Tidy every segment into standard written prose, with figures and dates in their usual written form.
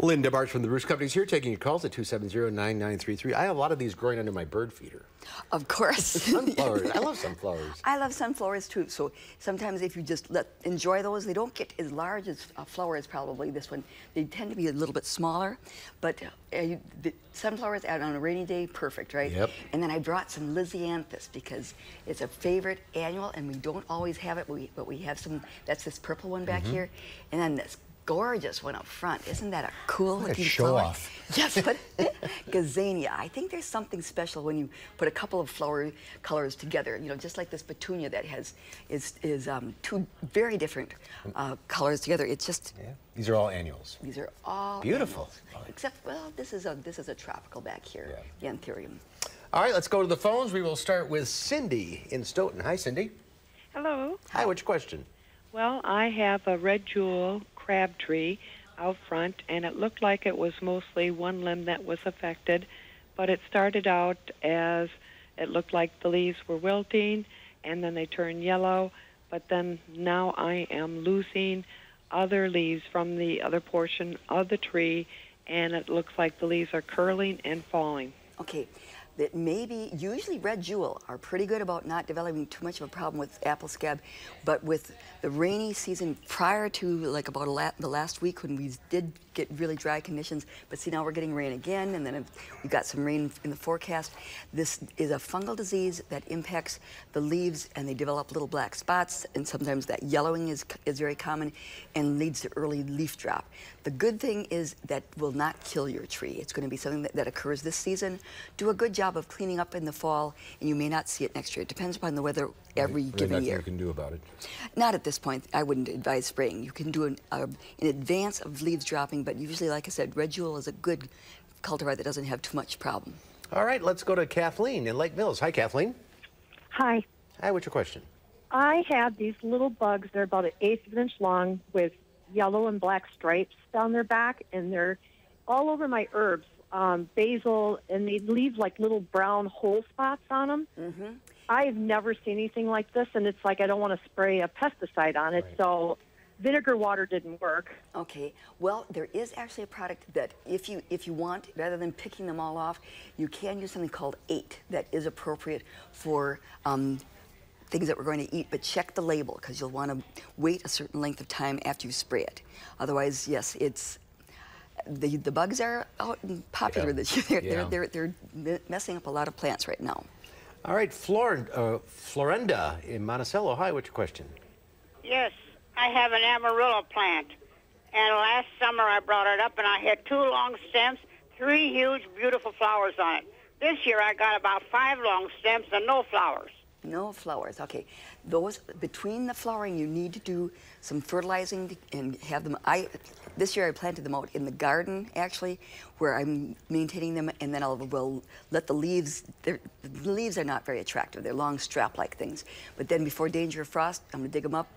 Linda Barcz from the Barcz Companies here, taking your calls at 270-9933. I have a lot of these growing under my bird feeder. Of course. Sunflowers. I love sunflowers. I love sunflowers too. So sometimes if you just enjoy those, they don't get as large as a flower as probably this one. They tend to be a little bit smaller, but the sunflowers out on a rainy day, perfect, right? Yep. And then I brought some Lysianthus because it's a favorite annual, and we don't always have it, but we have some. That's this purple one back here, and then this gorgeous one up front. Isn't that a cool looking show flower? off. Yes, but gazania. I think there's something special when you put a couple of flower colors together. You know, just like this petunia that is two very different colors together. It's just. Yeah. These are all annuals. These are all beautiful. Annuals. Except, well, this is a tropical back here, the anthurium. All right, let's go to the phones. We will start with Cindy in Stoughton. Hi, Cindy. Hello. Hi. What's your question? Well, I have a red jewel crab tree out front, and it looked like it was mostly one limb that was affected, but it started out as it looked like the leaves were wilting, and then they turned yellow, but then now I am losing other leaves from the other portion of the tree, and it looks like the leaves are curling and falling. Okay. That maybe, usually red jewel are pretty good about not developing too much of a problem with apple scab, but with the rainy season prior to like about the last week when we did get really dry conditions, but see now we're getting rain again, and then we've got some rain in the forecast. This is a fungal disease that impacts the leaves, and they develop little black spots, and sometimes that yellowing is very common and leads to early leaf drop. The good thing is that will not kill your tree. It's going to be something that occurs this season. Do a good job of cleaning up in the fall, and you may not see it next year. It depends upon the weather every given year. Nothing you can do about it? Not at this point. I wouldn't advise spraying. You can do in advance of leaves dropping, but usually, like I said, red jewel is a good cultivar that doesn't have too much problem. All right, let's go to Kathleen in Lake Mills. Hi, Kathleen. Hi. Hi, what's your question? I have these little bugs. They're about an eighth of an inch long with yellow and black stripes down their back, and they're all over my herbs, basil, and they leave like little brown hole spots on them. Mm-hmm. I've never seen anything like this, and it's like I don't want to spray a pesticide on it, so vinegar water didn't work. Okay, well, there is actually a product that if you want, rather than picking them all off, you can use something called 8 that is appropriate for things that we're going to eat, but check the label because you'll want to wait a certain length of time after you spray it. Otherwise, yes, it's the bugs are out and popular this year. They're messing up a lot of plants right now. All right, Florenda in Monticello. Hi, what's your question? Yes, I have an Amarillo plant, and last summer I brought it up, and I had 2 long stems, 3 huge, beautiful flowers on it. This year I got about 5 long stems and no flowers. No flowers, okay. Those, between the flowering, you need to do some fertilizing and have them. This year I planted them out in the garden, actually, where I'm maintaining them, and then we'll let the leaves, the leaves are not very attractive. They're long strap-like things. But then before danger of frost, I'm gonna dig them up,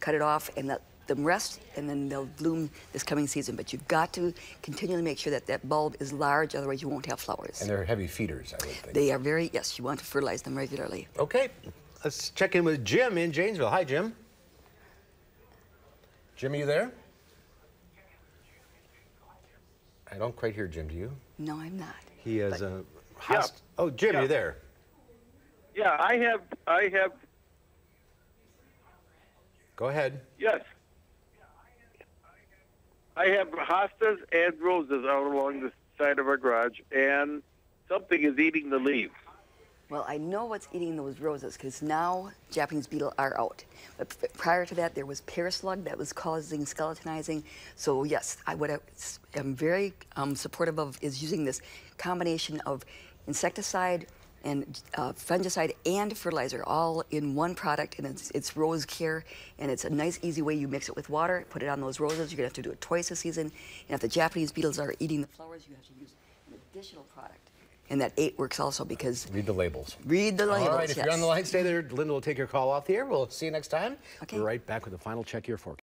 cut it off, and let them rest, and then they'll bloom this coming season. But you've got to continually make sure that that bulb is large, otherwise you won't have flowers. And they're heavy feeders, I would think. They are very, yes, you want to fertilize them regularly. Okay, let's check in with Jim in Janesville. Hi, Jim. Jim, are you there? I don't quite hear Jim, do you? No, I'm not. He has Yeah. Oh, Jim, Yeah. you're there. Yeah, I have. Go ahead. Yes. I have hostas and roses out along the side of our garage, and something is eating the leaves. Well, I know what's eating those roses because now Japanese beetle are out. But prior to that, there was pear slug that was causing skeletonizing. So yes, what I'm very supportive of is using this combination of insecticide and fungicide and fertilizer all in one product, and it's rose care, and it's a nice, easy way. You mix it with water, put it on those roses. You're gonna have to do it twice a season. And if the Japanese beetles are eating the flowers, you have to use an additional product. And that 8 works also because... Read the labels. Read the labels, All right, if you're on the line, stay there. Linda will take your call off the air. We'll see you next time. Okay. We're right back with the final check your forecast.